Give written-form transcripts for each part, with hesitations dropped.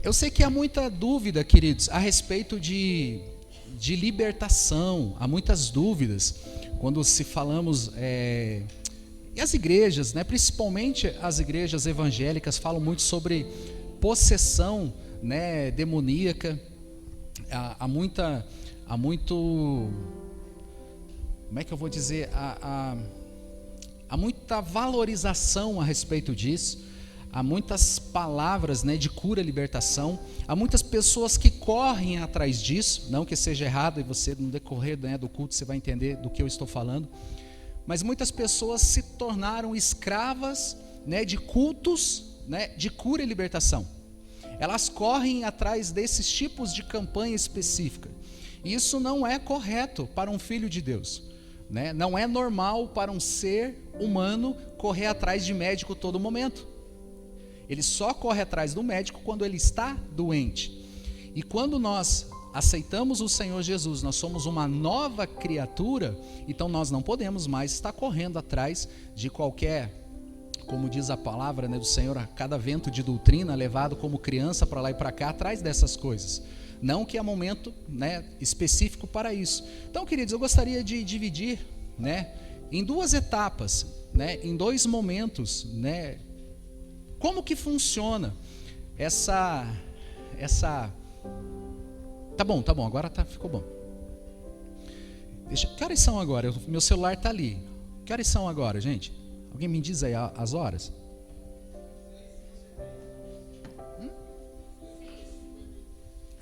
Eu sei que há muita dúvida, queridos, a respeito de libertação. Há muitas dúvidas quando se falamos... E as igrejas, né, principalmente as igrejas evangélicas, falam muito sobre possessão, né, demoníaca. Há muito, como é que eu vou dizer, há muita valorização a respeito disso. Há muitas palavras, né, de cura e libertação. Há muitas pessoas que correm atrás disso. Não que seja errado, e você no decorrer, né, do culto você vai entender do que eu estou falando. Mas muitas pessoas se tornaram escravas, né, de cultos, né, de cura e libertação. Elas correm atrás desses tipos de campanha específica. E isso não é correto para um filho de Deus, né? Não é normal para um ser humano correr atrás de médico todo momento. Ele só corre atrás do médico quando ele está doente. E quando nós aceitamos o Senhor Jesus, nós somos uma nova criatura, então nós não podemos mais estar correndo atrás de qualquer, como diz a palavra, né, do Senhor, a cada vento de doutrina, levado como criança para lá e para cá, atrás dessas coisas. Não que há momento, né, específico para isso. Então, queridos, eu gostaria de dividir, né, em duas etapas, né, em dois momentos, né, como que funciona essa Tá bom, agora ficou bom. Que horas são agora? Meu celular está ali. Que horas são agora, gente? Alguém me diz aí as horas?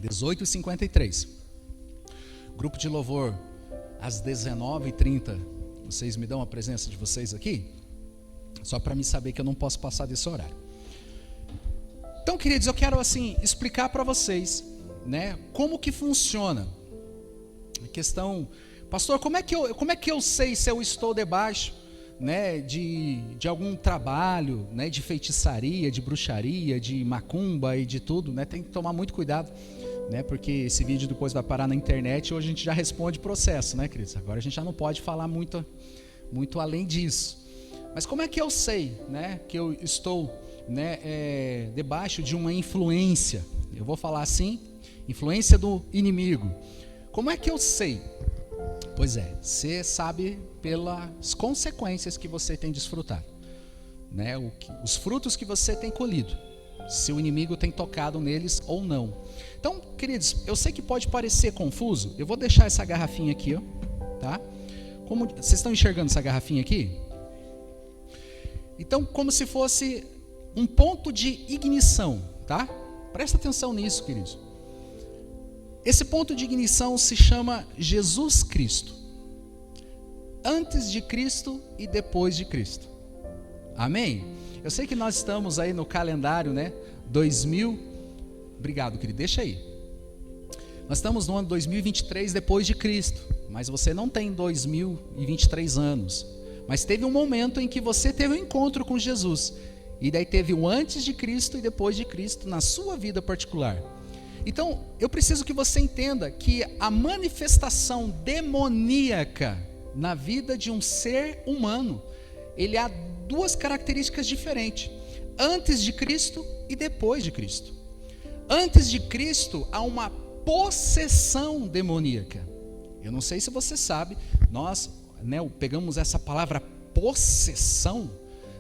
18h53. Grupo de louvor às 19h30. Vocês me dão a presença de vocês aqui? Só para me saber que eu não posso passar desse horário. Então, queridos, eu quero assim explicar para vocês, né, como que funciona a questão. Pastor, como é que eu sei se eu estou debaixo, né, de algum trabalho, né, de feitiçaria, de bruxaria, de macumba e de tudo, né? Tem que tomar muito cuidado, né, porque esse vídeo depois vai parar na internet e hoje a gente já responde processo, né, queridos? Agora a gente já não pode falar muito além disso. Mas como é que eu sei, né, que eu estou, né, debaixo de uma influência? Eu vou falar assim, influência do inimigo. Como é que eu sei? Pois é, você sabe pelas consequências que você tem desfrutado, né? Os frutos que você tem colhido, se o inimigo tem tocado neles ou não. Então, queridos, eu sei que pode parecer confuso. Eu vou deixar essa garrafinha aqui, ó, tá? Vocês estão enxergando essa garrafinha aqui? Então, como se fosse um ponto de ignição, tá? Presta atenção nisso, queridos. Esse ponto de ignição se chama Jesus Cristo. Antes de Cristo e depois de Cristo. Amém? Eu sei que nós estamos aí no calendário, né? 2000. Obrigado, querido. Deixa aí. Nós estamos no ano 2023 depois de Cristo. Mas você não tem 2023 anos. Mas teve um momento em que você teve um encontro com Jesus. E daí teve o antes de Cristo e depois de Cristo na sua vida particular. Então, eu preciso que você entenda que a manifestação demoníaca na vida de um ser humano, ele há duas características diferentes: antes de Cristo e depois de Cristo. Antes de Cristo há uma possessão demoníaca. Eu não sei se você sabe, nós, né, pegamos essa palavra possessão,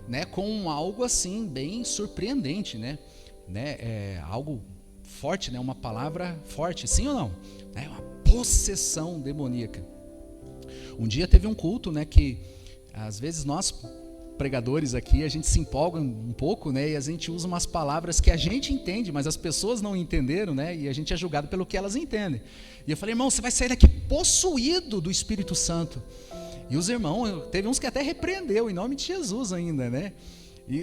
né, com algo assim bem surpreendente, né, algo forte, né, uma palavra forte, sim ou não? É uma possessão demoníaca. Um dia teve um culto, né, que às vezes nós pregadores aqui, a gente se empolga um pouco, né, e a gente usa umas palavras que a gente entende, mas as pessoas não entenderam, né, e a gente é julgado pelo que elas entendem. E eu falei, irmão, você vai sair daqui possuído do Espírito Santo. E os irmãos, teve uns que até repreendeu, em nome de Jesus ainda, né,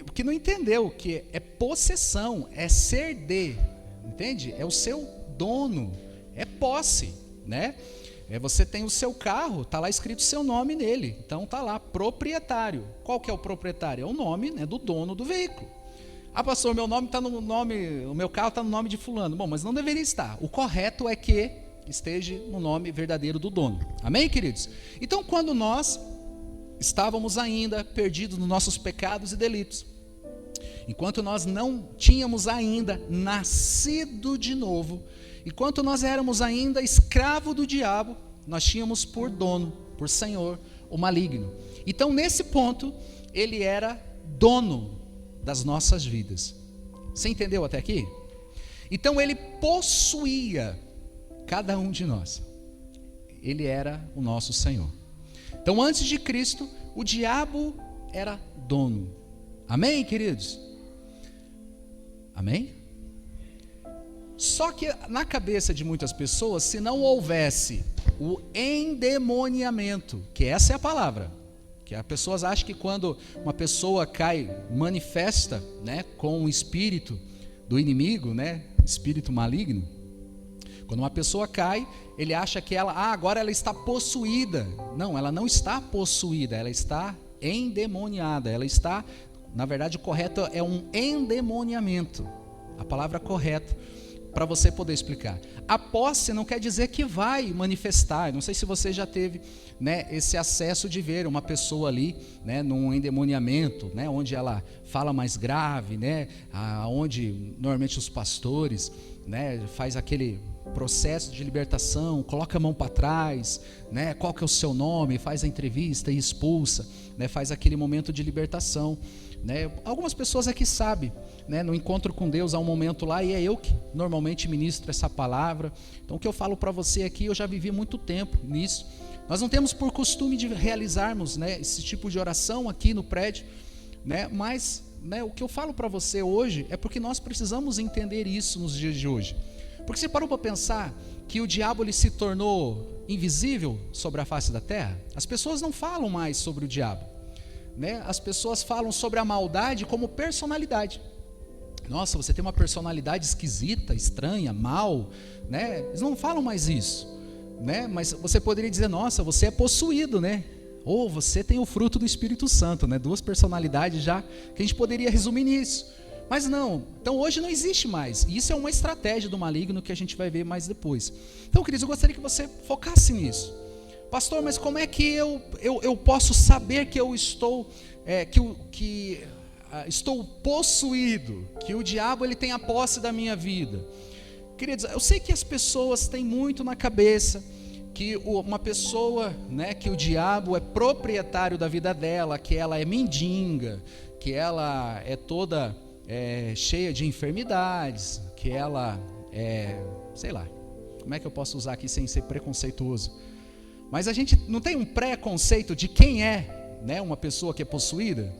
porque não entendeu que é possessão, é ser de, entende? É o seu dono, é posse, né? Você tem o seu carro, está lá escrito seu nome nele, então está lá, proprietário. Qual que é o proprietário? É o nome, né, do dono do veículo. Ah, pastor, o meu carro está no nome de fulano. Bom, mas não deveria estar. O correto é que esteja no nome verdadeiro do dono. Amém, queridos? Então, quando nós estávamos ainda perdidos nos nossos pecados e delitos, Enquanto nós não tínhamos ainda nascido de novo, enquanto nós éramos ainda escravo do diabo, nós tínhamos por dono, por senhor, o maligno. Então, nesse ponto, ele era dono das nossas vidas. Você entendeu até aqui? Então, ele possuía cada um de nós. Ele era o nosso Senhor. Então, antes de Cristo, o diabo era dono. Amém, queridos? Amém? Só que na cabeça de muitas pessoas, se não houvesse o endemoniamento, que essa é a palavra, que as pessoas acham que quando uma pessoa cai, manifesta, né, com o espírito do inimigo, né, espírito maligno, quando uma pessoa cai, ele acha que ela, agora ela está possuída. Não, ela não está possuída, ela está endemoniada, ela está, na verdade o correto é um endemoniamento, a palavra correta, para você poder explicar. A posse não quer dizer que vai manifestar. Não sei se você já teve, né, esse acesso de ver uma pessoa ali, né, num endemoniamento, né, onde ela fala mais grave, né, onde normalmente os pastores, né, faz aquele processo de libertação, coloca a mão para trás, né, qual que é o seu nome, faz a entrevista e expulsa, né, faz aquele momento de libertação. Né? Algumas pessoas aqui sabem, né? No encontro com Deus há um momento lá e é eu que normalmente ministro essa palavra. Então o que eu falo para você aqui, eu já vivi muito tempo nisso. Nós não temos por costume de realizarmos, né, esse tipo de oração aqui no prédio, né? Mas, né, o que eu falo para você hoje é porque nós precisamos entender isso nos dias de hoje. Porque você parou para pensar que o diabo ele se tornou invisível sobre a face da terra? As pessoas não falam mais sobre o diabo. Né? As pessoas falam sobre a maldade como personalidade. Nossa, você tem uma personalidade esquisita, estranha, mal, né? Eles não falam mais isso, né? Mas você poderia dizer, nossa, você é possuído, né? Ou você tem o fruto do Espírito Santo, né? Duas personalidades já que a gente poderia resumir nisso. Mas não, então hoje não existe mais. E isso é uma estratégia do maligno que a gente vai ver mais depois. Então, queridos, eu gostaria que você focasse nisso. Pastor, mas como é que eu posso saber que eu estou, estou possuído, que o diabo ele tem a posse da minha vida? Queridos, eu sei que as pessoas têm muito na cabeça que uma pessoa, né, que o diabo é proprietário da vida dela, que ela é mendiga, que ela é toda cheia de enfermidades, que ela é, sei lá, como é que eu posso usar aqui sem ser preconceituoso? Mas a gente não tem um preconceito de quem é, né, uma pessoa que é possuída?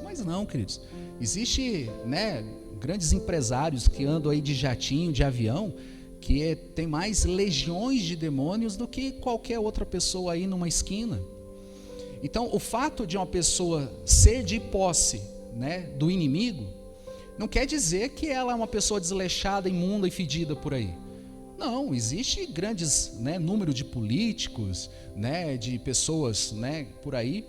Mas não, queridos. Existe, né, grandes empresários que andam aí de jatinho, de avião, que tem mais legiões de demônios do que qualquer outra pessoa aí numa esquina. Então, o fato de uma pessoa ser de posse, né, do inimigo, não quer dizer que ela é uma pessoa desleixada, imunda e fedida por aí. Não, existe grandes, né, número de políticos, né, de pessoas, né, por aí.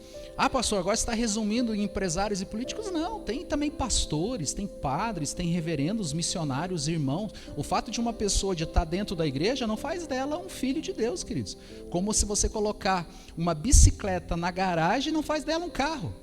Pastor, agora você está resumindo em empresários e políticos? Não, tem também pastores, tem padres, tem reverendos, missionários, irmãos. O fato de uma pessoa de estar dentro da igreja não faz dela um filho de Deus, queridos. Como se você colocar uma bicicleta na garagem não faz dela um carro.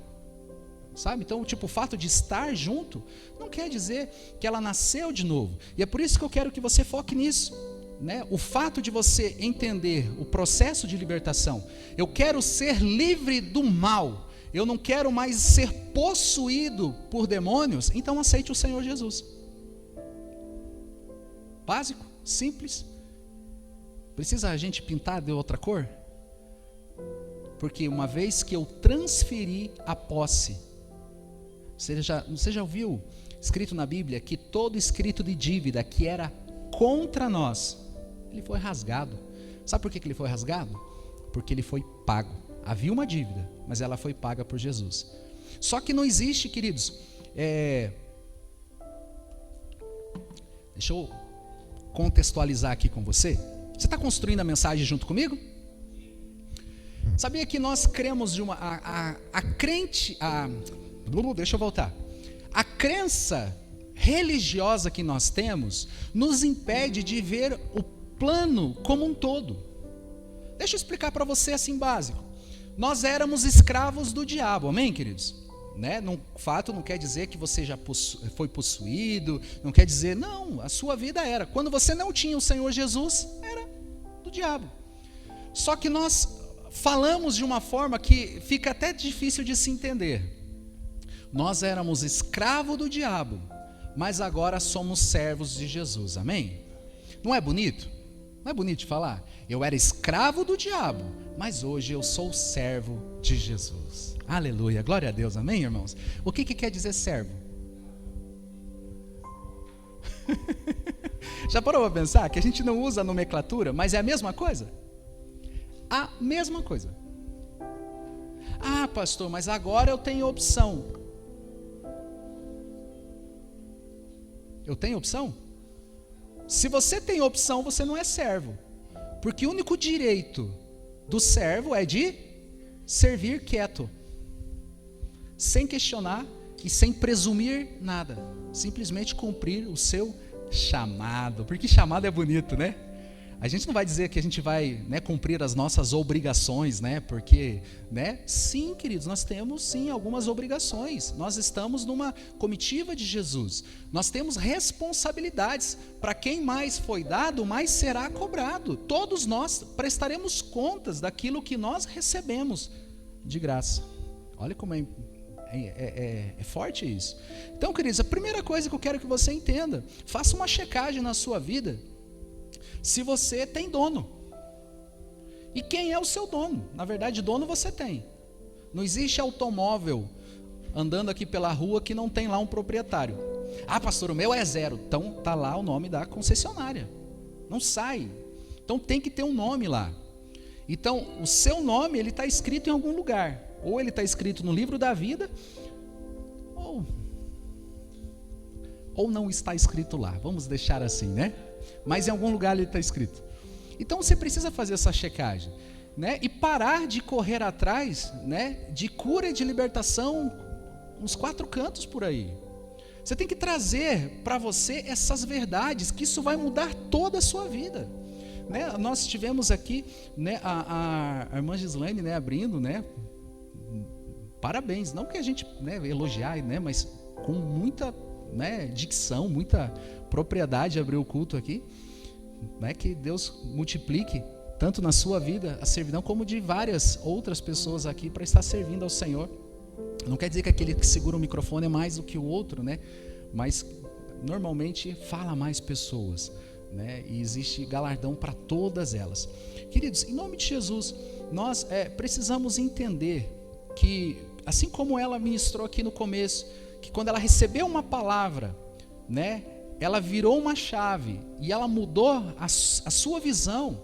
Sabe? Então, tipo, o fato de estar junto não quer dizer que ela nasceu de novo. E é por isso que eu quero que você foque nisso. Né? O fato de você entender o processo de libertação, eu quero ser livre do mal, eu não quero mais ser possuído por demônios, então aceite o Senhor Jesus. Básico, simples. Precisa a gente pintar de outra cor? Porque uma vez que eu transferi a posse, você já ouviu escrito na Bíblia que todo escrito de dívida que era contra nós, ele foi rasgado. Sabe por que ele foi rasgado? Porque ele foi pago. Havia uma dívida, mas ela foi paga por Jesus. Só que não existe, queridos, deixa eu contextualizar aqui com você. Você está construindo a mensagem junto comigo? Sabia que nós cremos de deixa eu voltar. A crença religiosa que nós temos nos impede de ver o plano como um todo. Deixa eu explicar para você assim básico. Nós éramos escravos do diabo, amém, queridos? né? Fato não quer dizer que você já foi possuído, não quer dizer, não, a sua vida era. Quando você não tinha o Senhor Jesus, era do diabo. Só que nós falamos de uma forma que fica até difícil de se entender. Nós éramos escravos do diabo, mas agora somos servos de Jesus, amém? Não é bonito? Não é bonito de falar? Eu era escravo do diabo, mas hoje eu sou servo de Jesus. Aleluia, glória a Deus, amém, irmãos? O que quer dizer servo? Já parou para pensar que a gente não usa a nomenclatura, mas é a mesma coisa? A mesma coisa. Ah, pastor, mas agora eu tenho opção. Eu tenho opção? Se você tem opção, você não é servo. Porque o único direito do servo é de servir quieto, sem questionar e sem presumir nada. Simplesmente cumprir o seu chamado. Porque chamado é bonito, né? A gente não vai dizer que a gente vai, né, cumprir as nossas obrigações, né? Porque, né? Sim, queridos, nós temos sim algumas obrigações. Nós estamos numa comitiva de Jesus. Nós temos responsabilidades. Para quem mais foi dado, mais será cobrado. Todos nós prestaremos contas daquilo que nós recebemos de graça. Olha como é forte isso. Então, queridos, a primeira coisa que eu quero que você entenda: faça uma checagem na sua vida. Se você tem dono. E quem é o seu dono? Na verdade, dono você tem. Não existe automóvel andando aqui pela rua que não tem lá um proprietário. Ah, pastor, o meu é 0. Então está lá o nome da concessionária. Não sai. Então tem que ter um nome lá. Então o seu nome, ele está escrito em algum lugar. Ou ele está escrito no livro da vida, ou não está escrito lá. Vamos deixar assim, né? Mas em algum lugar ele está escrito. Então você precisa fazer essa checagem, né? E parar de correr atrás, né, de cura e de libertação uns 4 cantos por aí. Você tem que trazer para você essas verdades, que isso vai mudar toda a sua vida, né? Nós tivemos aqui, né, a irmã Gislaine, né, abrindo, né? Parabéns, não que a gente, né, elogiar, né, mas com muita, né, dicção, muita propriedade abriu o culto aqui, né? Que Deus multiplique tanto na sua vida a servidão, como de várias outras pessoas aqui para estar servindo ao Senhor. Não quer dizer que aquele que segura o microfone é mais do que o outro, né? Mas normalmente fala mais pessoas, né? E existe galardão para todas elas. Queridos, em nome de Jesus, nós precisamos entender que, assim como ela ministrou aqui no começo, que quando ela recebeu uma palavra, né, ela virou uma chave e ela mudou a sua visão.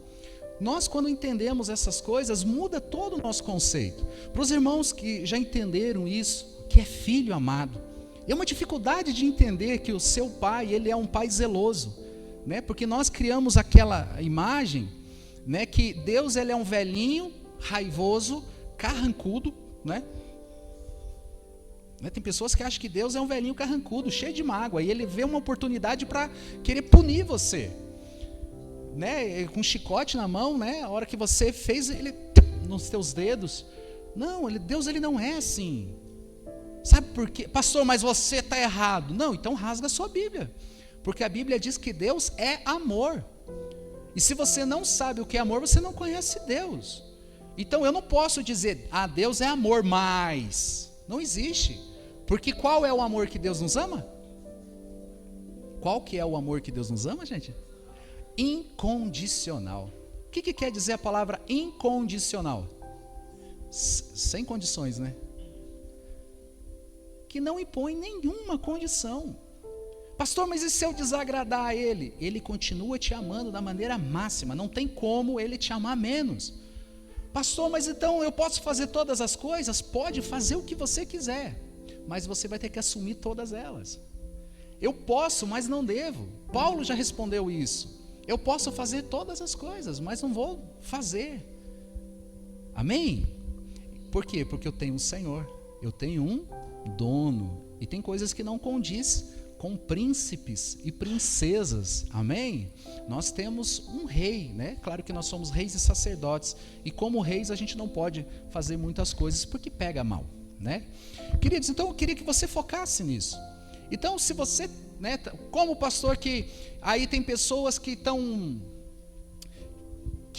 Nós, quando entendemos essas coisas, muda todo o nosso conceito. Para os irmãos que já entenderam isso, que é filho amado, é uma dificuldade de entender que o seu pai, ele é um pai zeloso, né? Porque nós criamos aquela imagem, né, que Deus, ele é um velhinho, raivoso, carrancudo, né? Tem pessoas que acham que Deus é um velhinho carrancudo, cheio de mágoa, e ele vê uma oportunidade para querer punir você, né? Com um chicote na mão, né? A hora que você fez ele nos teus dedos. Não, Deus, ele não é assim. Sabe por quê? Pastor, mas você está errado. Não, então rasga a sua Bíblia, porque a Bíblia diz que Deus é amor. E se você não sabe o que é amor, você não conhece Deus. Então eu não posso dizer, Deus é amor, mas não existe. Porque qual é o amor que Deus nos ama? Qual que é o amor que Deus nos ama, gente? Incondicional. O que quer dizer a palavra incondicional? Sem condições, né? Que não impõe nenhuma condição. Pastor, mas e se eu desagradar a Ele? Ele continua te amando da maneira máxima. Não tem como Ele te amar menos. Pastor, mas então eu posso fazer todas as coisas? Pode fazer o que você quiser, mas você vai ter que assumir todas elas. Eu posso, mas não devo. Paulo já respondeu isso. Eu posso fazer todas as coisas, mas não vou fazer. Amém? Por quê? Porque eu tenho um Senhor, eu tenho um dono, e tem coisas que não condiz com príncipes e princesas. Amém? Nós temos um rei, né? Claro que nós somos reis e sacerdotes, e como reis a gente não pode fazer muitas coisas porque pega mal. né? Queridos, então eu queria que você focasse nisso. Então, se você, né, como pastor, que aí tem pessoas que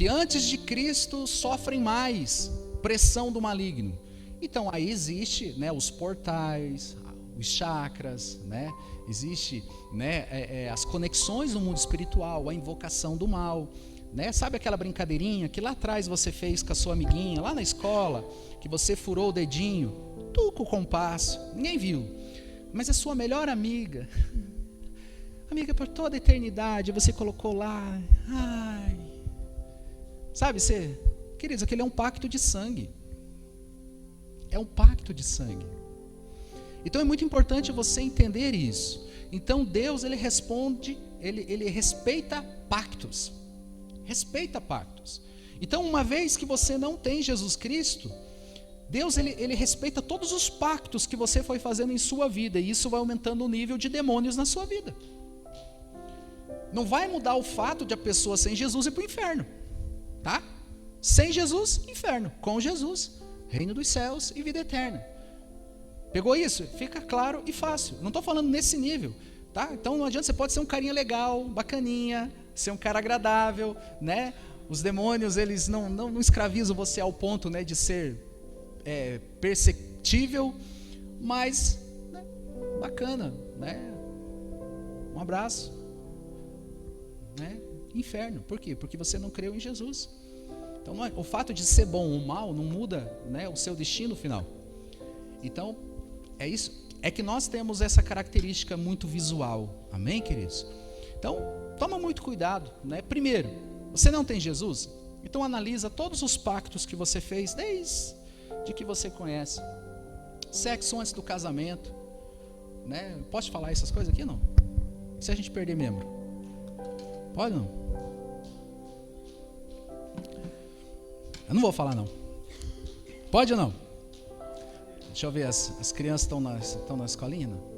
antes de Cristo sofrem mais pressão do maligno. Então aí existe, né, os portais, os chakras, né? Existe, né, as conexões no mundo espiritual, a invocação do mal, né? Sabe aquela brincadeirinha que lá atrás você fez com a sua amiguinha, lá na escola, que você furou o dedinho, com o compasso, ninguém viu, mas a sua melhor amiga, por toda a eternidade, você colocou lá, ai, sabe, queridos, aquele é um pacto de sangue, é um pacto de sangue. Então é muito importante você entender isso. Então Deus, ele responde, ele respeita pactos. Respeita pactos. Então, uma vez que você não tem Jesus Cristo, Deus, ele respeita todos os pactos que você foi fazendo em sua vida, e isso vai aumentando o nível de demônios na sua vida. Não vai mudar o fato de a pessoa sem Jesus ir para o inferno, tá? Sem Jesus, inferno. Com Jesus, reino dos céus e vida eterna. Pegou isso? Fica claro e fácil. Não estou falando nesse nível, tá? Então não adianta, você pode ser um carinha legal, bacaninha, ser um cara agradável, né? Os demônios, eles não escravizam você ao ponto, né, de ser perceptível, mas, né, bacana, né? Um abraço, né? Inferno. Por quê? Porque você não creu em Jesus. Então o fato de ser bom ou mal não muda, né, o seu destino final. Então é isso, é que nós temos essa característica muito visual. Amém, queridos? Então toma muito cuidado, né? Primeiro, você não tem Jesus? Então analisa todos os pactos que você fez desde que você conhece. Sexo antes do casamento, né? Posso falar essas coisas aqui, não? Se a gente perder membro, pode ou não? Eu não vou falar, não. Pode ou não? Deixa eu ver, as crianças estão na escolinha, não?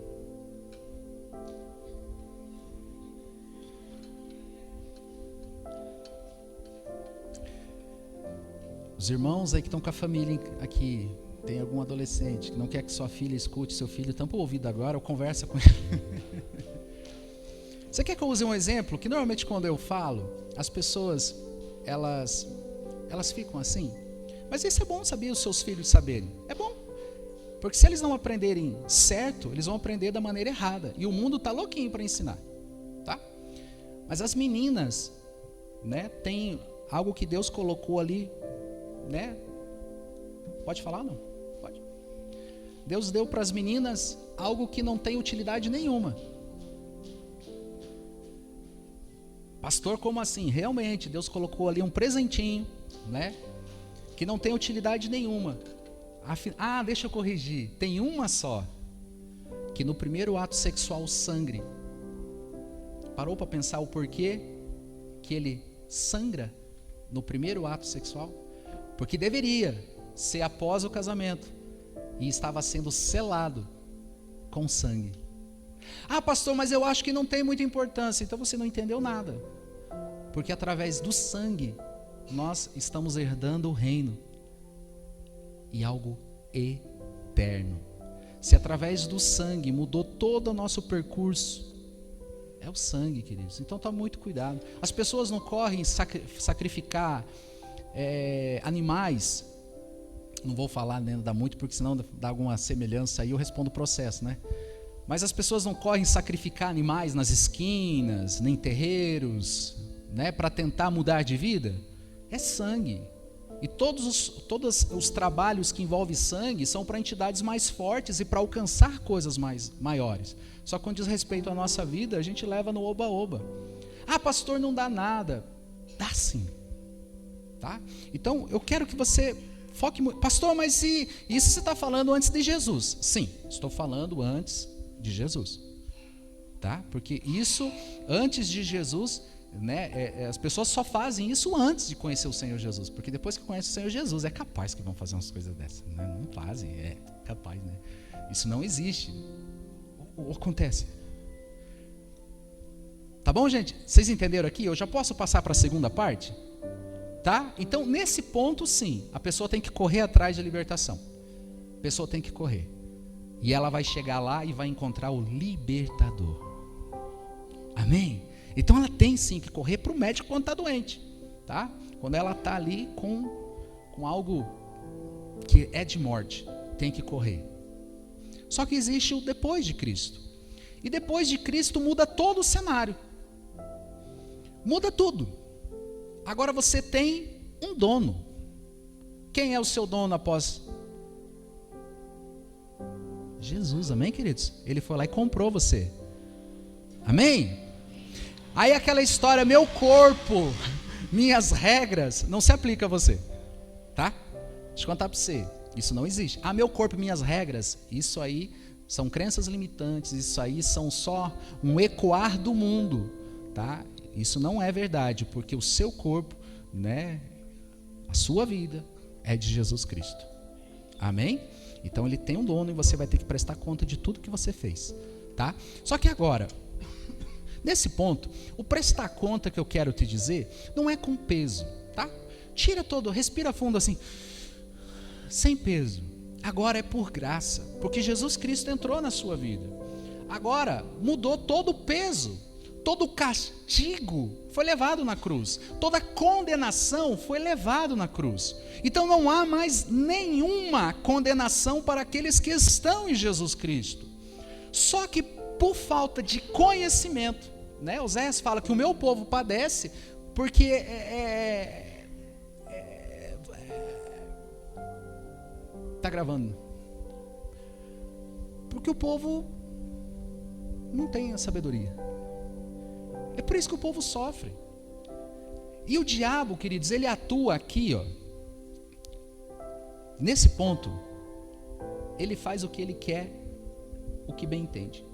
Os irmãos aí que estão com a família aqui, tem algum adolescente que não quer que sua filha escute seu filho, tampa o ouvido agora ou conversa com ele. Você quer que eu use um exemplo? Que normalmente quando eu falo, as pessoas, elas ficam assim. Mas isso é bom saber, os seus filhos saberem. É bom. Porque se eles não aprenderem certo, eles vão aprender da maneira errada. E o mundo está louquinho para ensinar. Tá? Mas as meninas, né, tem algo que Deus colocou ali, né? Pode falar, não? Pode. Deus deu para as meninas algo que não tem utilidade nenhuma. Pastor, como assim? Realmente, Deus colocou ali um presentinho, né, que não tem utilidade nenhuma. Deixa eu corrigir. Tem uma só, que no primeiro ato sexual o sangue. Parou para pensar o porquê que ele sangra no primeiro ato sexual? Porque deveria ser após o casamento e estava sendo selado com sangue. Pastor, mas eu acho que não tem muita importância. Então você não entendeu nada. Porque através do sangue nós estamos herdando o reino e algo eterno. Se através do sangue mudou todo o nosso percurso, é o sangue, queridos. Então tome muito cuidado. As pessoas não correm sacrificar animais. Não vou falar, né, não dá muito, porque senão dá alguma semelhança aí eu respondo o processo, né? Mas as pessoas não correm sacrificar animais nas esquinas, nem terreiros, né, para tentar mudar de vida. É sangue. E todos os trabalhos que envolvem sangue são para entidades mais fortes e para alcançar coisas maiores. Só que quando diz respeito à nossa vida, a gente leva no oba-oba. Pastor, não dá nada. Dá sim. Tá? Então, eu quero que você foque muito. Pastor, mas isso você está falando antes de Jesus? Sim, estou falando antes de Jesus. Tá? Porque isso, antes de Jesus, né, as pessoas só fazem isso antes de conhecer o Senhor Jesus. Porque depois que conhecem o Senhor Jesus, é capaz que vão fazer umas coisas dessas. Né? Não fazem, é capaz. Né? Isso não existe. Ou acontece. Tá bom, gente? Vocês entenderam aqui? Eu já posso passar para a segunda parte? Tá? Então, nesse ponto, sim, a pessoa tem que correr atrás de libertação. a pessoa tem que correr. E ela vai chegar lá e vai encontrar o libertador. Amém? Então ela tem sim que correr para o médico quando está doente, tá? Quando ela está ali com algo que é de morte, tem que correr. Só que existe o depois de Cristo. E depois de Cristo muda todo o cenário. Muda tudo. Agora você tem um dono. Quem é o seu dono após? Jesus, amém, queridos? Ele foi lá e comprou você. Amém? Aí aquela história, meu corpo, minhas regras, não se aplica a você, tá? Deixa eu contar para você, isso não existe. Ah, meu corpo, minhas regras, isso aí são crenças limitantes, isso aí são só um ecoar do mundo, tá? Isso não é verdade, porque o seu corpo, né, a sua vida é de Jesus Cristo. Amém? Então ele tem um dono e você vai ter que prestar conta de tudo que você fez, tá? Só que agora, nesse ponto, o prestar conta que eu quero te dizer não é com peso, tá? Tira todo, respira fundo assim, sem peso. Agora é por graça, porque Jesus Cristo entrou na sua vida. Agora mudou todo o peso, todo o castigo foi levado na cruz, toda condenação foi levado na cruz. Então não há mais nenhuma condenação para aqueles que estão em Jesus Cristo. Só que por falta de conhecimento, né? Oséias fala que o meu povo padece porque tá gravando. Porque o povo não tem a sabedoria. É por isso que o povo sofre. E o diabo, queridos, ele atua aqui, ó. Nesse ponto, ele faz o que ele quer, o que bem entende.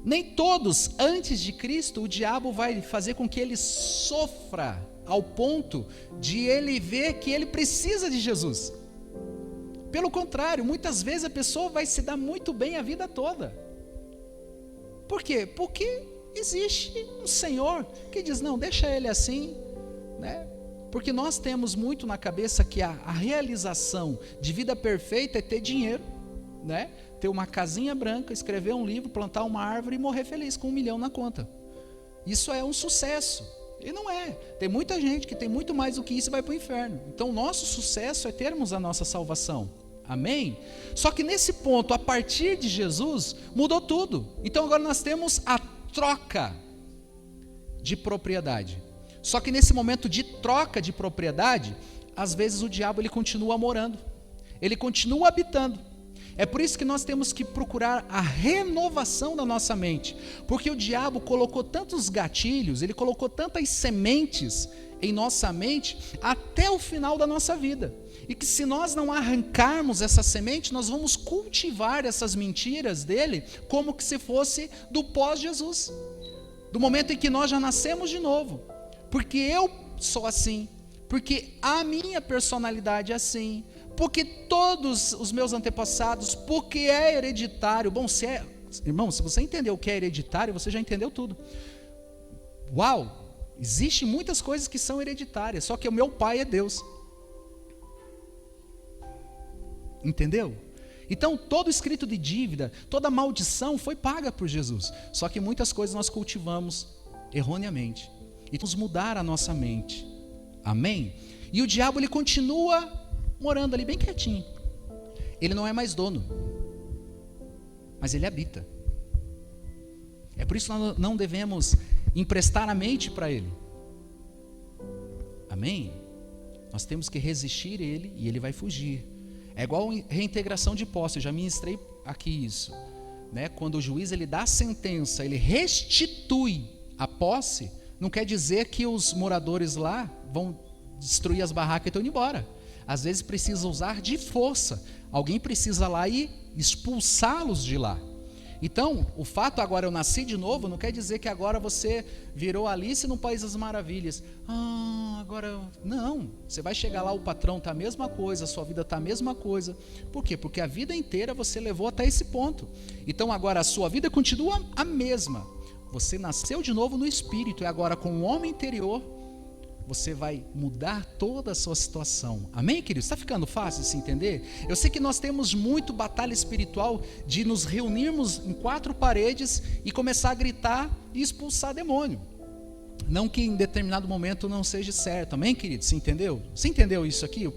Nem todos, antes de Cristo, o diabo vai fazer com que ele sofra ao ponto de ele ver que ele precisa de Jesus. Pelo contrário, muitas vezes a pessoa vai se dar muito bem a vida toda. Por quê? Porque existe um Senhor que diz, não, deixa ele assim, né? Porque nós temos muito na cabeça que a realização de vida perfeita é ter dinheiro, né? Ter uma casinha branca, escrever um livro, plantar uma árvore e morrer feliz com 1 milhão na conta. Isso é um sucesso. E não é. Tem muita gente que tem muito mais do que isso e vai para o inferno. Então o nosso sucesso é termos a nossa salvação. Amém? Só que nesse ponto, a partir de Jesus, mudou tudo. Então agora nós temos a troca de propriedade. Só que nesse momento de troca de propriedade, às vezes o diabo ele continua morando, ele continua habitando. É por isso que nós temos que procurar a renovação da nossa mente, porque o diabo colocou tantos gatilhos, ele colocou tantas sementes em nossa mente até o final da nossa vida. E que se nós não arrancarmos essa semente, nós vamos cultivar essas mentiras dele como que se fosse do pós-Jesus, do momento em que nós já nascemos de novo. Porque eu sou assim, porque a minha personalidade é assim, porque todos os meus antepassados, porque é hereditário. Bom, irmão, se você entendeu o que é hereditário, você já entendeu tudo. Uau, existem muitas coisas que são hereditárias, só que o meu pai é Deus. Entendeu? Então todo escrito de dívida, toda maldição foi paga por Jesus. Só que muitas coisas nós cultivamos erroneamente. E vamos mudar a nossa mente. Amém? E o diabo ele continua morando ali bem quietinho. Ele não é mais dono, mas ele habita. É por isso que nós não devemos emprestar a mente para ele. Amém? Nós temos que resistir ele e ele vai fugir. É igual reintegração de posse, eu já ministrei aqui isso, né? Quando o juiz ele dá a sentença, ele restitui a posse, não quer dizer que os moradores lá vão destruir as barracas e estão indo embora. Às vezes precisa usar de força, alguém precisa lá e expulsá-los de lá. Então, o fato agora eu nasci de novo, não quer dizer que agora você virou Alice no País das Maravilhas. Agora, não, você vai chegar lá, o patrão está a mesma coisa, a sua vida está a mesma coisa. Por quê? Porque a vida inteira você levou até esse ponto. Então agora a sua vida continua a mesma. Você nasceu de novo no Espírito e agora com o homem interior, você vai mudar toda a sua situação. Amém, queridos? Está ficando fácil de se entender? Eu sei que nós temos muito batalha espiritual de nos reunirmos em 4 paredes e começar a gritar e expulsar demônio. Não que em determinado momento não seja certo. Amém, queridos? Você entendeu? Você entendeu isso aqui?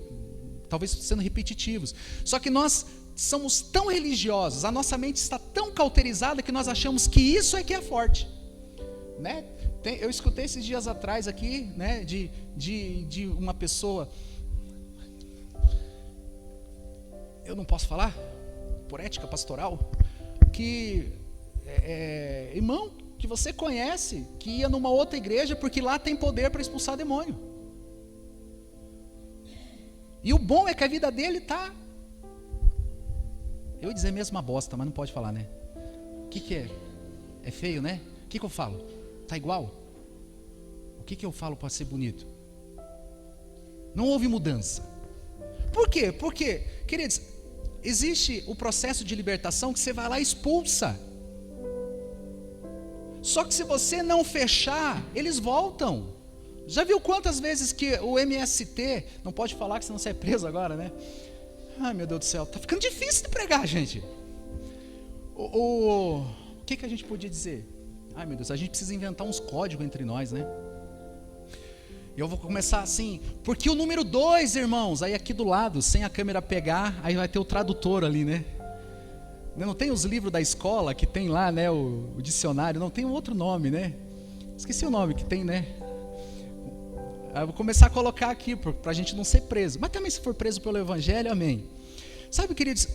Talvez sendo repetitivos. Só que nós somos tão religiosos, a nossa mente está tão cauterizada que nós achamos que isso é que é forte, né? Eu escutei esses dias atrás aqui, né, de uma pessoa, eu não posso falar, por ética pastoral, que irmão que você conhece, que ia numa outra igreja porque lá tem poder para expulsar demônio. E o bom é que a vida dele está, eu ia dizer mesmo uma bosta, mas não pode falar, né? O que é? É feio, né? O que eu falo? Está igual? O que eu falo para ser bonito? Não houve mudança. Por quê? Porque, queridos, existe o processo de libertação que você vai lá e expulsa. Só que se você não fechar, eles voltam. Já viu quantas vezes que o MST, não pode falar que senão você é preso agora, né? Ai, meu Deus do céu, tá ficando difícil de pregar, gente. O que a gente podia dizer? Ai, meu Deus, a gente precisa inventar uns códigos entre nós, né? Eu vou começar assim, porque o número 2, irmãos, aí aqui do lado, sem a câmera pegar, aí vai ter o tradutor ali, né? Não tem os livros da escola que tem lá, né, o dicionário, não tem um outro nome, né? Esqueci o nome que tem, né? Eu vou começar a colocar aqui, para a gente não ser preso. Mas também se for preso pelo evangelho, amém. Sabe, queridos,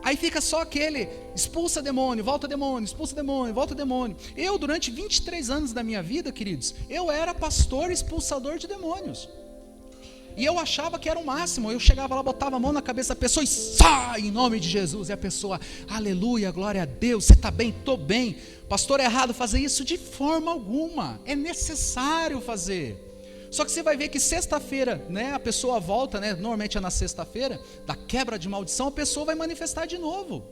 aí fica só aquele, expulsa demônio, volta demônio, expulsa demônio, volta demônio. Eu, durante 23 anos da minha vida, queridos, eu era pastor expulsador de demônios. E eu achava que era o máximo. Eu chegava lá, botava a mão na cabeça da pessoa e sai em nome de Jesus. E a pessoa, aleluia, glória a Deus, você está bem? Estou bem. Pastor, é errado fazer isso? De forma alguma. É necessário fazer. Só que você vai ver que sexta-feira, né, a pessoa volta, né, normalmente é na sexta-feira, da quebra de maldição, a pessoa vai manifestar de novo.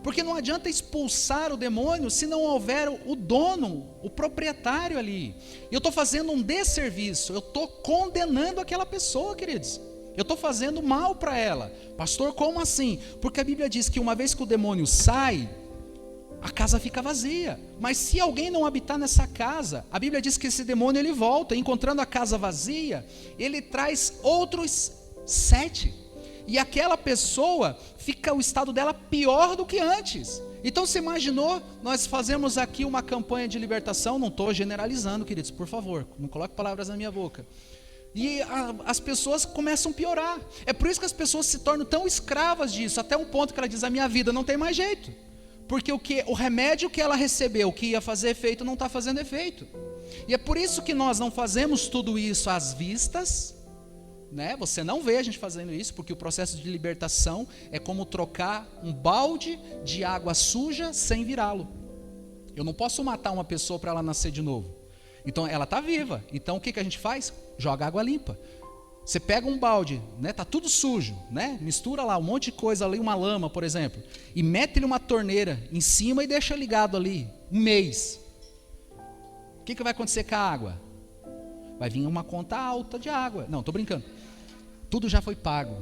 Porque não adianta expulsar o demônio se não houver o dono, o proprietário ali. Eu estou fazendo um desserviço, eu estou condenando aquela pessoa, queridos. Eu estou fazendo mal para ela. Pastor, como assim? Porque a Bíblia diz que uma vez que o demônio sai, a casa fica vazia. Mas se alguém não habitar nessa casa, a Bíblia diz que esse demônio ele volta, encontrando a casa vazia, ele traz outros 7. E aquela pessoa, fica o estado dela pior do que antes. Então você imaginou, nós fazemos aqui uma campanha de libertação, não estou generalizando, queridos, por favor, não coloque palavras na minha boca. E as pessoas começam a piorar. É por isso que as pessoas se tornam tão escravas disso, até um ponto que ela diz, a minha vida não tem mais jeito. Porque o remédio que ela recebeu, que ia fazer efeito, não está fazendo efeito. E é por isso que nós não fazemos tudo isso às vistas, né? Você não vê a gente fazendo isso, porque o processo de libertação é como trocar um balde de água suja sem virá-lo. Eu não posso matar uma pessoa para ela nascer de novo. Então ela está viva. Então o que a gente faz? Joga água limpa. Você pega um balde, né? Tá tudo sujo, né? Mistura lá um monte de coisa ali, uma lama, por exemplo, e mete-lhe uma torneira em cima e deixa ligado ali 1 mês. O que vai acontecer com a água? Vai vir uma conta alta de água. Não, estou brincando. Tudo já foi pago.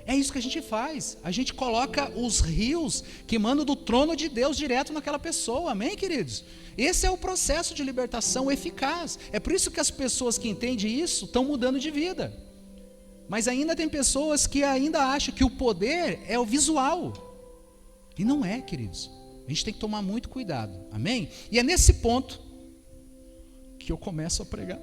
É isso que a gente faz. A gente coloca os rios que emanam do trono de Deus direto naquela pessoa. Amém, queridos? Esse é o processo de libertação eficaz. É por isso que as pessoas que entendem isso estão mudando de vida. Mas ainda tem pessoas que ainda acham que o poder é o visual. E não é, queridos. A gente tem que tomar muito cuidado. Amém? E é nesse ponto que eu começo a pregar.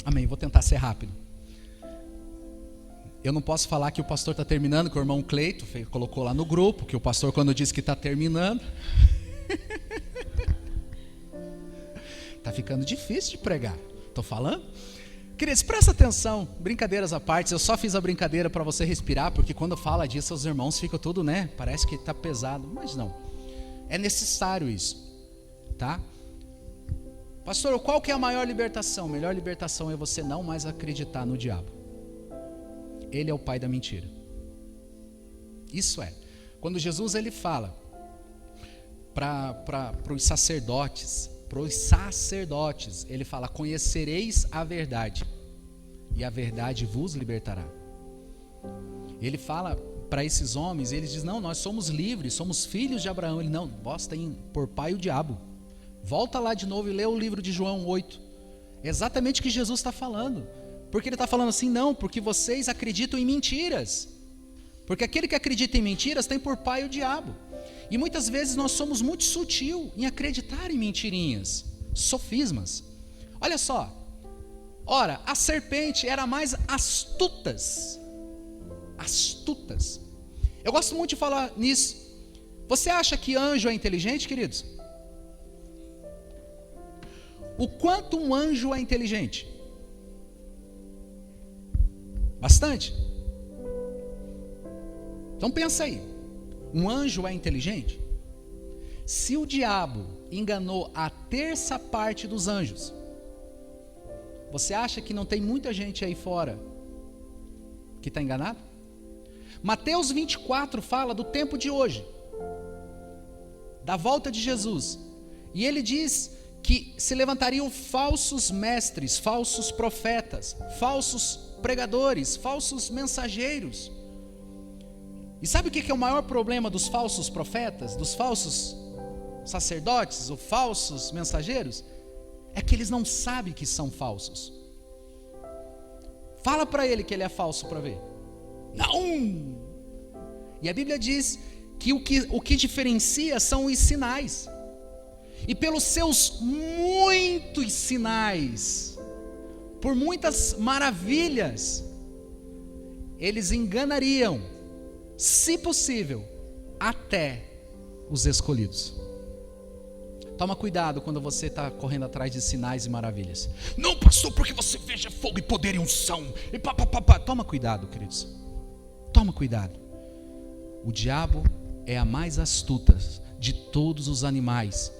Amém, vou tentar ser rápido. Eu não posso falar que o pastor está terminando, que o irmão Cleito colocou lá no grupo, que o pastor quando disse que está terminando. Está ficando difícil de pregar. Estou falando? Queridos, presta atenção, brincadeiras à parte, eu só fiz a brincadeira para você respirar, porque quando fala disso, os irmãos ficam tudo, né? Parece que está pesado, mas não. É necessário isso, tá? Pastor, qual que é a maior libertação? A melhor libertação é você não mais acreditar no diabo. Ele é o pai da mentira. Isso é. Quando Jesus ele fala para os sacerdotes, ele fala: conhecereis a verdade, e a verdade vos libertará. Ele fala para esses homens, ele diz: não, nós somos livres, somos filhos de Abraão. Ele: não, vós tem por pai o diabo. Volta lá de novo e lê o livro de João 8. É exatamente o que Jesus está falando. Porque ele está falando assim: não, porque vocês acreditam em mentiras. Porque aquele que acredita em mentiras tem por pai o diabo. E muitas vezes nós somos muito sutil em acreditar em mentirinhas, sofismas. Olha só. Ora, a serpente era mais astutas. Eu gosto muito de falar nisso. Você acha que anjo é inteligente, queridos? O quanto um anjo é inteligente? Bastante. Então pensa aí. Um anjo é inteligente? Se o diabo enganou a terça parte dos anjos, você acha que não tem muita gente aí fora que está enganado? Mateus 24 fala do tempo de hoje, da volta de Jesus. E ele diz que se levantariam falsos mestres, falsos profetas, falsos pregadores, falsos mensageiros. E sabe o que é o maior problema dos falsos profetas, dos falsos sacerdotes ou falsos mensageiros? É que eles não sabem que são falsos. Fala para ele que ele é falso para ver. Não! E a Bíblia diz que o que diferencia são os sinais. E pelos seus muitos sinais, por muitas maravilhas, eles enganariam, se possível, até os escolhidos. Toma cuidado quando você está correndo atrás de sinais e maravilhas. Não, pastor, porque você veja fogo e poder e unção. E pá. Toma cuidado, queridos. Toma cuidado. O diabo é a mais astuta de todos os animais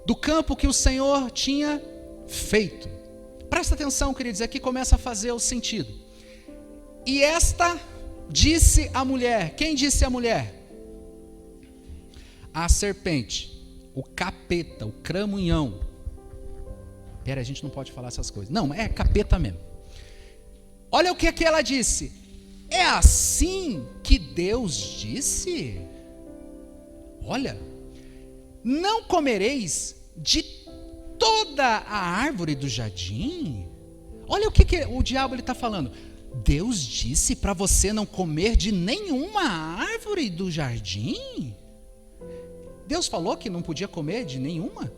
do campo que o Senhor tinha feito. Presta atenção, queridos, aqui começa a fazer o sentido. E esta disse a mulher. Quem disse a mulher? A serpente, o capeta, o cramunhão. Pera, a gente não pode falar essas coisas. Não, é capeta mesmo. Olha o que ela disse. É assim que Deus disse? Olha, não comereis de toda a árvore do jardim? Olha o que o diabo está falando. Deus disse para você não comer de nenhuma árvore do jardim? Deus falou que não podia comer de nenhuma?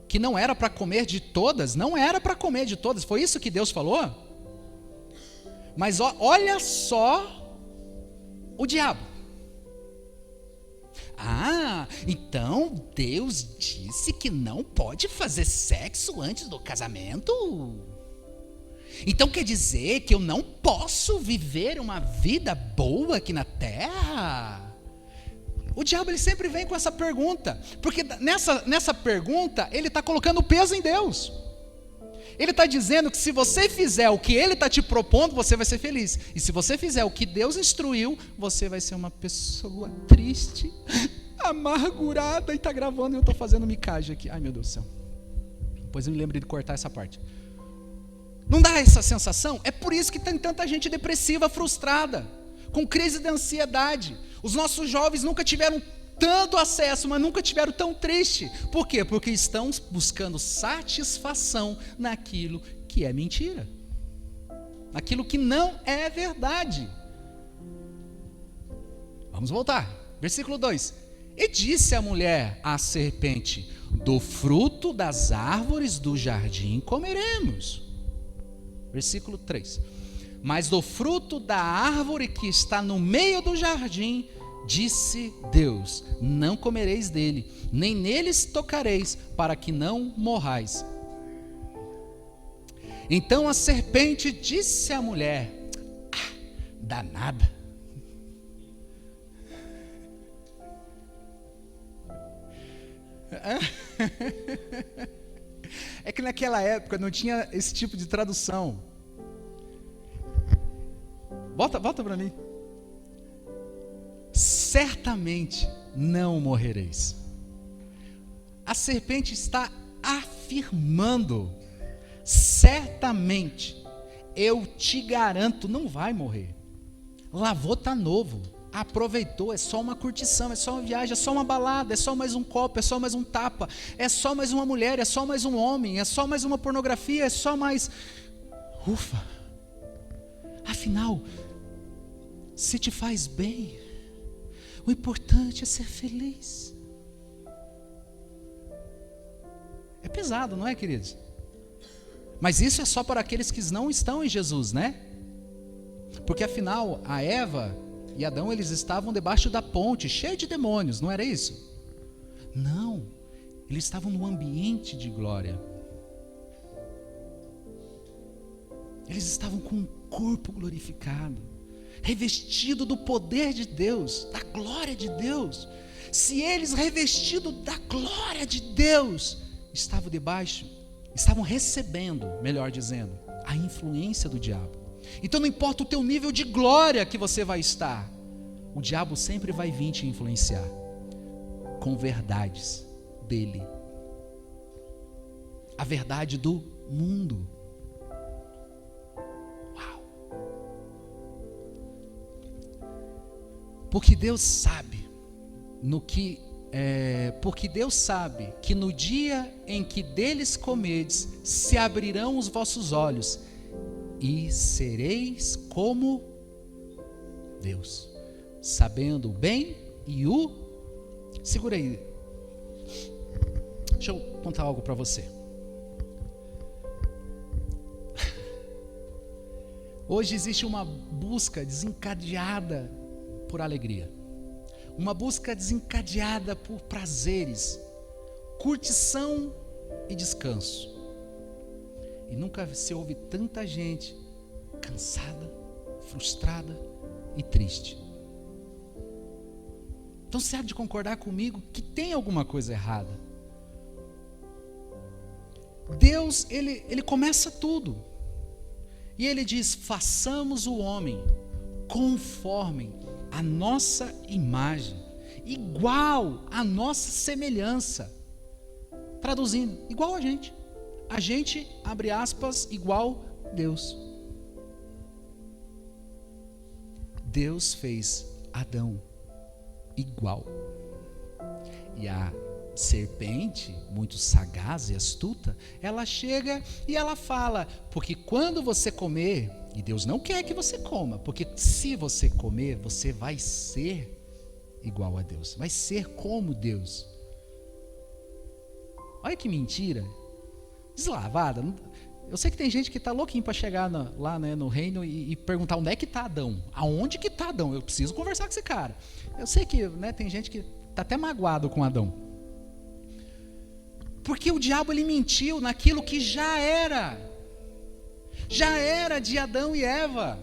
Que não era para comer de todas? Não era para comer de todas. Foi isso que Deus falou? Mas olha só o diabo. Ah, então Deus disse que não pode fazer sexo antes do casamento? Então quer dizer que eu não posso viver uma vida boa aqui na terra? O diabo ele sempre vem com essa pergunta, porque nessa pergunta ele está colocando peso em Deus. Ele está dizendo que se você fizer o que ele está te propondo, você vai ser feliz. E se você fizer o que Deus instruiu, você vai ser uma pessoa triste, amargurada. E está gravando e eu estou fazendo micagem aqui. Ai, meu Deus do céu. Depois eu me lembrei de cortar essa parte. Não dá essa sensação? É por isso que tem tanta gente depressiva, frustrada, com crise de ansiedade. Os nossos jovens nunca tiveram tanto acesso, mas nunca tiveram tão triste. Por quê? Porque estão buscando satisfação naquilo que é mentira, naquilo que não é verdade. Vamos voltar, versículo 2. E disse a mulher à serpente: do fruto das árvores do jardim comeremos. Versículo 3. Mas do fruto da árvore que está no meio do jardim, disse Deus: não comereis dele, nem neles tocareis, para que não morrais. Então a serpente disse à mulher: danada. É que naquela época não tinha esse tipo de tradução. Volta para mim. Certamente não morrereis. a serpente está afirmando: certamente, eu te garanto, não vai morrer. Lavou, tá novo, aproveitou, é só uma curtição, é só uma viagem, é só uma balada, é só mais um copo, é só mais um tapa, é só mais uma mulher, é só mais um homem, é só mais uma pornografia, é só mais... Ufa! Afinal, se te faz bem, o importante é ser feliz. É pesado, não é, queridos? Mas isso é só para aqueles que não estão em Jesus, né? Porque afinal, a Eva e Adão, eles estavam debaixo da ponte, cheio de demônios, não era isso? Não, eles estavam no ambiente de glória. Eles estavam com um corpo glorificado, revestido do poder de Deus, da glória de Deus. Se eles, revestidos da glória de Deus, estavam recebendo, melhor dizendo, a influência do diabo. Então não importa o teu nível de glória que você vai estar, o diabo sempre vai vir te influenciar com verdades dele, a verdade do mundo. Uau! Porque Deus sabe porque Deus sabe que no dia em que deles comerdes, se abrirão os vossos olhos e sereis como Deus, sabendo o bem e o... Segura aí. Deixa eu contar algo para você. Hoje existe uma busca desencadeada por alegria. Uma busca desencadeada por prazeres, curtição e descanso. E nunca se ouve tanta gente cansada, frustrada e triste. Então você há de concordar comigo que tem alguma coisa errada. Deus, ele começa tudo. E ele diz: façamos o homem conforme a nossa imagem, igual a nossa semelhança. Traduzindo, igual a gente. A gente, abre aspas, igual Deus. Deus fez Adão igual. E a serpente, muito sagaz e astuta, ela chega e ela fala: porque quando você comer, e Deus não quer que você coma, porque se você comer, você vai ser igual a Deus, vai ser como Deus. Olha que mentira deslavada. Eu sei que tem gente que está louquinho para chegar lá, né, no reino e perguntar: onde é que está Adão? Aonde que está Adão? Eu preciso conversar com esse cara. Eu sei que, né, tem gente que está até magoado com Adão, porque o diabo, ele mentiu naquilo que já era de Adão e Eva.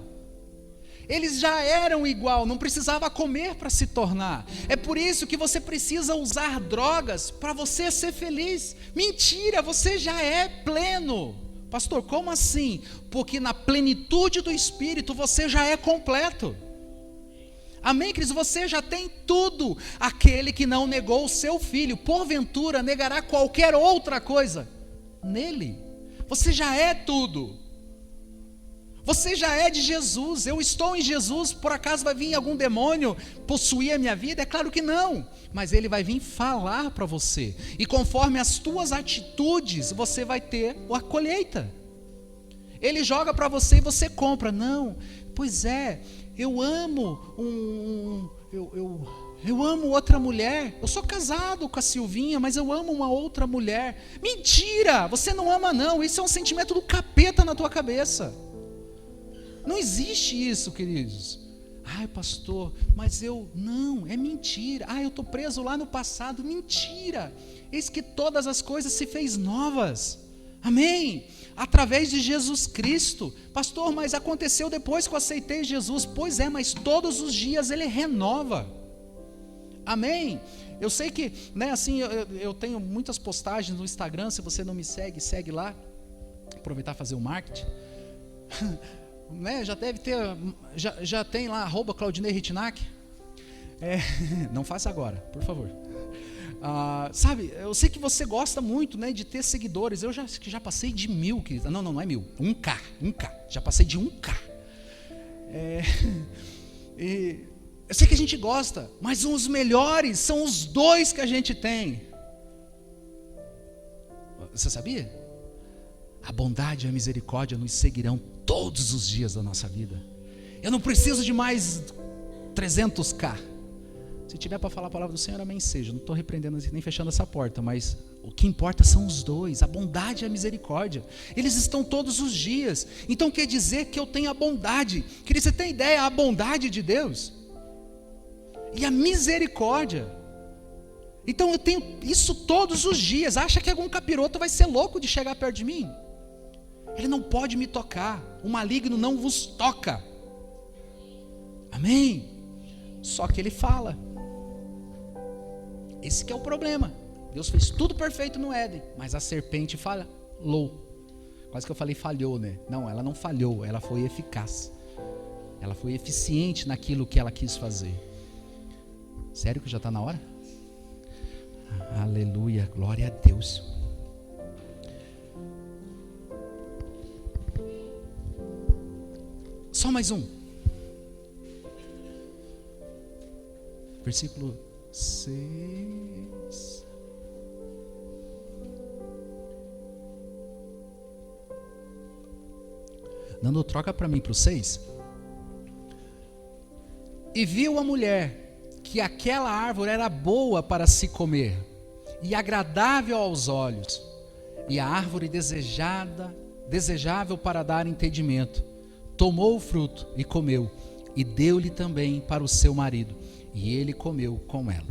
Eles já eram igual, não precisava comer para se tornar. É por isso que você precisa usar drogas para você ser feliz. Mentira, você já é pleno. Pastor, como assim? Porque na plenitude do Espírito você já é completo. Amém, queridos? Você já tem tudo. Aquele que não negou o seu filho, porventura negará qualquer outra coisa nele. Você já é tudo. Você já é de Jesus. Eu estou em Jesus. Por acaso vai vir algum demônio possuir a minha vida? É claro que não. Mas ele vai vir falar para você. E conforme as tuas atitudes, você vai ter a colheita. Ele joga para você e você compra. Não, pois é, eu amo eu amo outra mulher. Eu sou casado com a Silvinha, mas eu amo uma outra mulher. Mentira, você não ama não. Isso é um sentimento do capeta na tua cabeça. Não existe isso, queridos. Ai, pastor, mas não, é mentira. Eu estou preso lá no passado. Mentira. Eis que todas as coisas se fez novas. Amém? Através de Jesus Cristo. Pastor, mas aconteceu depois que eu aceitei Jesus. Pois é, mas todos os dias Ele renova. Amém? Eu sei que, né, assim, eu tenho muitas postagens no Instagram. Se você não me segue, segue lá. Aproveitar e fazer o marketing. Né, já deve ter, já tem lá @Claudinei Ritinac. Não faça agora, por favor. Sabe, eu sei que você gosta muito, né, de ter seguidores. Eu já passei de 1000, querida. Não é 1000, 1K. Já passei de 1K. E eu sei que a gente gosta, mas os melhores são os 2 que a gente tem. Você sabia? A bondade e a misericórdia nos seguirão todos os dias da nossa vida. Eu não preciso de mais 300K. Se tiver para falar a palavra do Senhor, amém seja. Não estou repreendendo nem fechando essa porta, mas o que importa são os 2, a bondade e a misericórdia. Eles estão todos os dias. Então quer dizer que eu tenho a bondade. Queria você ter ideia, a bondade de Deus e a misericórdia. Então eu tenho isso todos os dias. Acha que algum capiroto vai ser louco de chegar perto de mim? Ele não pode me tocar. O maligno não vos toca. Amém? Só que ele fala. Esse que é o problema. Deus fez tudo perfeito no Éden, mas a serpente falhou. Quase que eu falei falhou, né? Não, ela não falhou, ela foi eficaz. Ela foi eficiente naquilo que ela quis fazer. Sério que já está na hora? Aleluia, glória a Deus. Só mais um. Versículo 6. Nando, troca para mim para o 6. E viu a mulher que aquela árvore era boa para se comer e agradável aos olhos, e a árvore desejável para dar entendimento. Tomou o fruto e comeu, e deu-lhe também para o seu marido, e ele comeu com ela.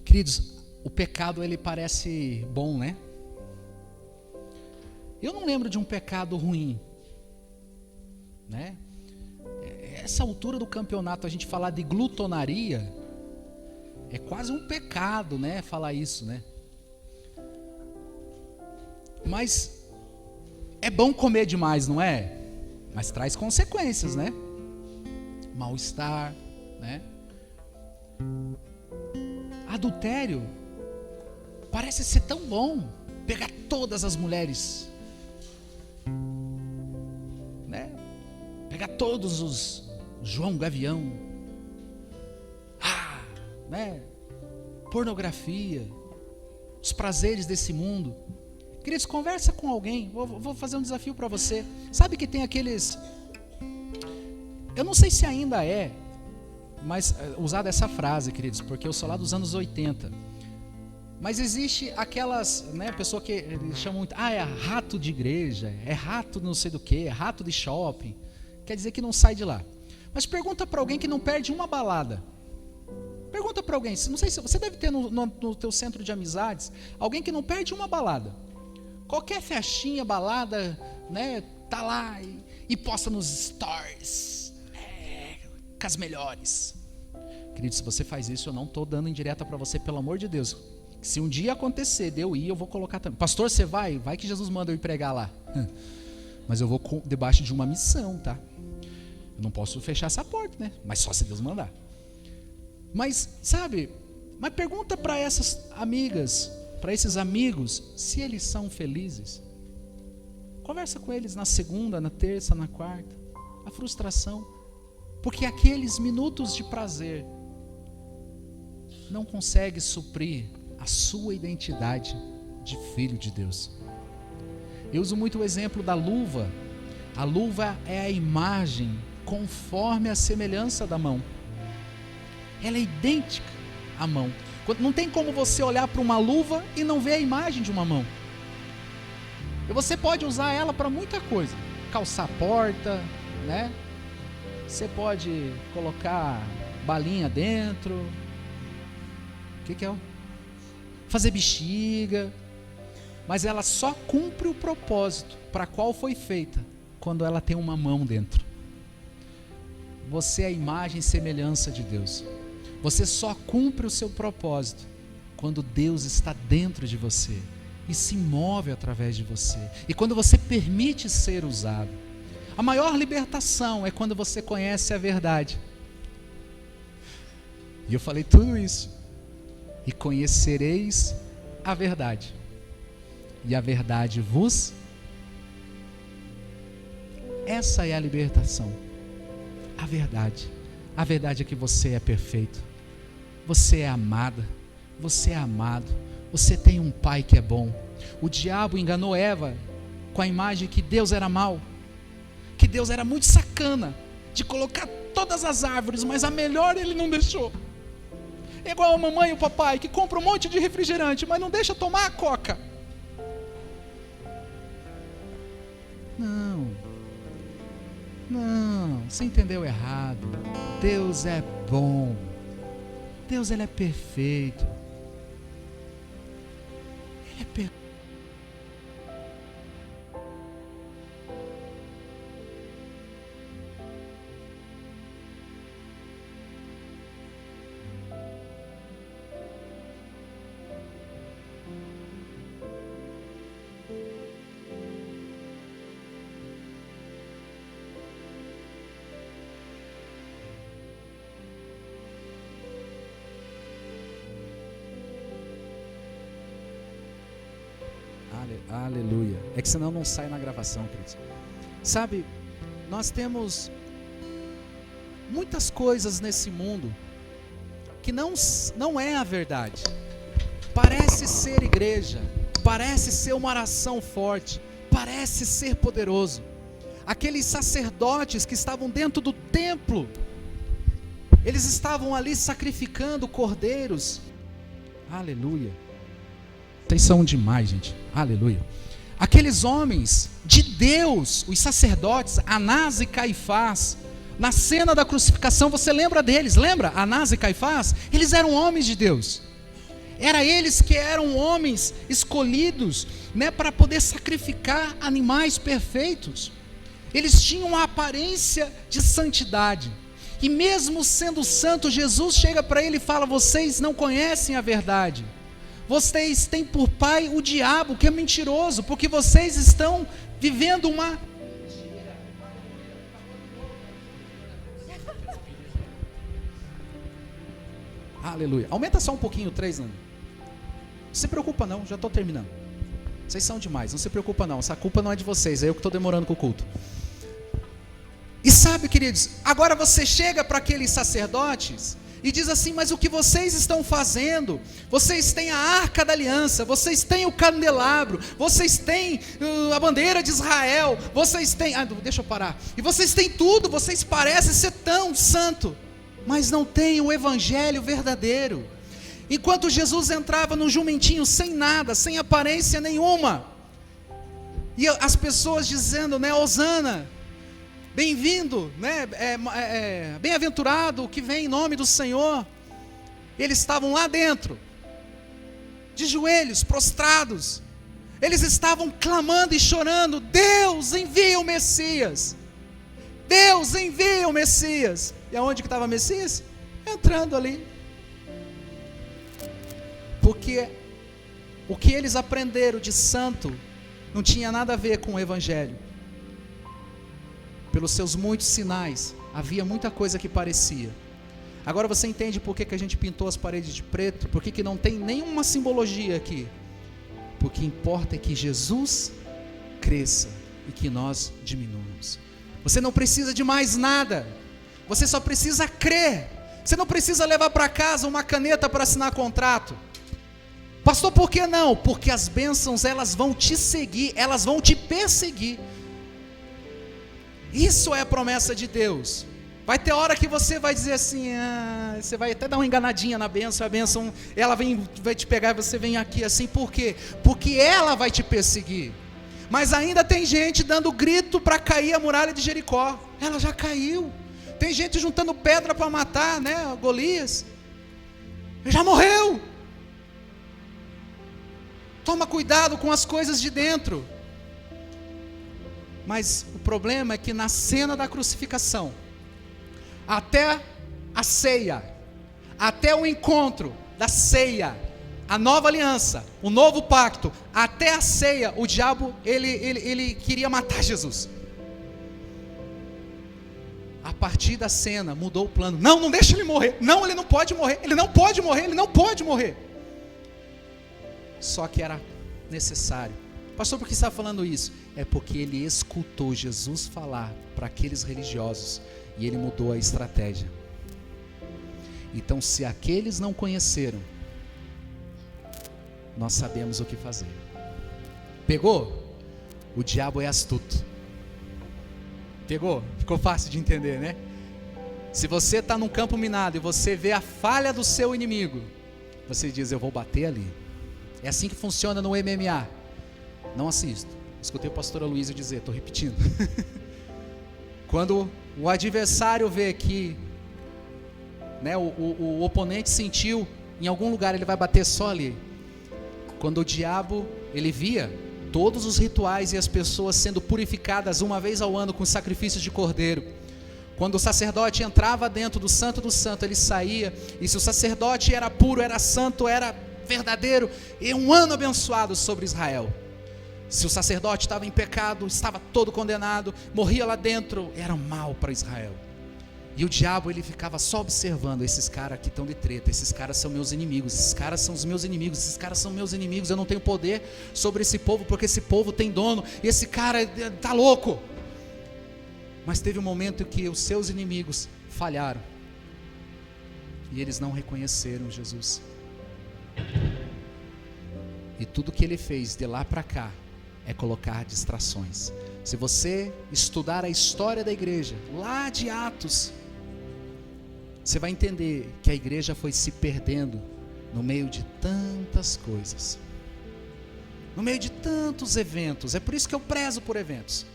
Queridos, o pecado ele parece bom, né? Eu não lembro de um pecado ruim, né? Essa altura do campeonato, a gente falar de glutonaria, é quase um pecado, né? Falar isso, né? Mas é bom comer demais, não é? Mas traz consequências, né? Mal-estar, né? Adultério parece ser tão bom, pegar todas as mulheres, né? Pegar todos os João Gavião, né? Pornografia, os prazeres desse mundo. Queridos, conversa com alguém. Vou fazer um desafio para você. Sabe que tem aqueles, eu não sei se ainda é, mas usar essa frase, queridos, porque eu sou lá dos anos 80. Mas existe aquelas, né, pessoa que eles chamam muito, é rato de igreja, é rato não sei do que, é rato de shopping. Quer dizer que não sai de lá. Mas pergunta para alguém que não perde uma balada. Pergunta para alguém, não sei se você deve ter no teu centro de amizades, alguém que não perde uma balada. Qualquer festinha, balada, né, tá lá e posta nos stories, com as melhores. Querido, se você faz isso, eu não estou dando indireta para você, pelo amor de Deus. Se um dia acontecer de eu ir, eu vou colocar também. Pastor, você vai? Vai que Jesus manda eu ir pregar lá. Mas eu vou debaixo de uma missão, tá? Eu não posso fechar essa porta, né? Mas só se Deus mandar. Mas, sabe, mas pergunta para essas amigas, para esses amigos, se eles são felizes. Conversa com eles na segunda, na terça, na quarta. A frustração. Porque aqueles minutos de prazer não conseguem suprir a sua identidade de filho de Deus. Eu uso muito o exemplo da luva. A luva é a imagem conforme a semelhança da mão. Ela é idêntica à mão. Não tem como você olhar para uma luva e não ver a imagem de uma mão. E você pode usar ela para muita coisa. Calçar a porta, né? Você pode colocar balinha dentro. O que é? Fazer bexiga. Mas ela só cumpre o propósito para qual foi feita quando ela tem uma mão dentro. Você é a imagem e semelhança de Deus. Você só cumpre o seu propósito quando Deus está dentro de você e se move através de você. E quando você permite ser usado. A maior libertação é quando você conhece a verdade. E eu falei tudo isso. e conhecereis a verdade, e a verdade vos... Essa é a libertação. A verdade é que você é perfeito, você é amada, você é amado, você tem um pai que é bom. O diabo enganou Eva com a imagem que Deus era mau, que Deus era muito sacana, de colocar todas as árvores, mas a melhor ele não deixou. É igual a mamãe e o papai, que compra um monte de refrigerante, mas não deixa tomar a coca. Não, você entendeu errado. Deus é bom, Deus ele é perfeito, ele é perfeito. Aleluia. É que senão não sai na gravação, queridos. Sabe, nós temos muitas coisas nesse mundo que não é a verdade. Parece ser igreja, parece ser uma oração forte, parece ser poderoso. Aqueles sacerdotes que estavam dentro do templo, eles estavam ali sacrificando cordeiros. Aleluia. Vocês são demais, gente. Aleluia. Aqueles homens de Deus, os sacerdotes, Anás e Caifás, na cena da crucificação, você lembra deles? Lembra? Anás e Caifás? Eles eram homens de Deus. Era eles que eram homens escolhidos, né, para poder sacrificar animais perfeitos. Eles tinham a aparência de santidade. E mesmo sendo santo, Jesus chega para ele e fala: vocês não conhecem a verdade. Vocês têm por pai o diabo, que é mentiroso, porque vocês estão vivendo uma... Aleluia. Aumenta só um pouquinho o 3, Nando. Não se preocupa não, já estou terminando. Vocês são demais, não se preocupa não. Essa culpa não é de vocês, é eu que estou demorando com o culto. E sabe, queridos, agora você chega para aqueles sacerdotes e diz assim: mas o que vocês estão fazendo? Vocês têm a arca da aliança, vocês têm o candelabro, vocês têm a bandeira de Israel, vocês têm... deixa eu parar. E vocês têm tudo, vocês parecem ser tão santo, mas não têm o evangelho verdadeiro. Enquanto Jesus entrava no jumentinho sem nada, sem aparência nenhuma, e as pessoas dizendo, né, Hosana, bem-vindo, né, bem-aventurado o que vem em nome do Senhor. Eles estavam lá dentro, de joelhos, prostrados. Eles estavam clamando e chorando: Deus, envia o Messias. Deus, envia o Messias. E aonde que estava o Messias? Entrando ali. Porque o que eles aprenderam de santo não tinha nada a ver com o evangelho. Pelos seus muitos sinais, havia muita coisa que parecia. Agora você entende por que a gente pintou as paredes de preto? Por que não tem nenhuma simbologia aqui? Porque importa é que Jesus cresça e que nós diminuamos. Você não precisa de mais nada, você só precisa crer. Você não precisa levar para casa uma caneta para assinar contrato. Pastor, por que não? Porque as bênçãos, elas vão te seguir, elas vão te perseguir. Isso é a promessa de Deus. Vai ter hora que você vai dizer assim, você vai até dar uma enganadinha na bênção, a bênção, ela vai te pegar e você vem aqui assim, por quê? Porque ela vai te perseguir. Mas ainda tem gente dando grito para cair a muralha de Jericó. Ela já caiu. Tem gente juntando pedra para matar, né, Golias. Ele já morreu. Toma cuidado com as coisas de dentro. Mas o problema é que na cena da crucificação, até a ceia, até o encontro da ceia, a nova aliança, o novo pacto, até a ceia, o diabo, ele queria matar Jesus. A partir da cena, mudou o plano. Não deixa ele morrer. Não, ele não pode morrer. Ele não pode morrer, ele não pode morrer. só que era necessário. Pastor, por que você está falando isso? É porque ele escutou Jesus falar para aqueles religiosos e ele mudou a estratégia. Então, se aqueles não conheceram, nós sabemos o que fazer. Pegou? O diabo é astuto. Pegou? Ficou fácil de entender, né? Se você está num campo minado e você vê a falha do seu inimigo, você diz, eu vou bater ali. É assim que funciona no MMA. Não assisto. Escutei o pastor Aloysio dizer, estou repetindo. Quando o adversário vê que, né, o oponente sentiu, em algum lugar ele vai bater só ali. Quando o diabo, ele via todos os rituais e as pessoas sendo purificadas uma vez ao ano com sacrifícios de cordeiro. Quando o sacerdote entrava dentro do santo, ele saía, e se o sacerdote era puro, era santo, era verdadeiro, e um ano abençoado sobre Israel. Se o sacerdote estava em pecado, estava todo condenado, morria lá dentro, era mal para Israel. E o diabo, ele ficava só observando, esses caras aqui estão de treta, esses caras são meus inimigos, esses caras são os meus inimigos, esses caras são meus inimigos, eu não tenho poder sobre esse povo, porque esse povo tem dono, e esse cara está louco. Mas teve um momento que os seus inimigos falharam, e eles não reconheceram Jesus. E tudo que ele fez de lá para cá é colocar distrações. Se você estudar a história da igreja, lá de Atos, você vai entender que a igreja foi se perdendo no meio de tantas coisas, no meio de tantos eventos. É por isso que eu prezo por eventos.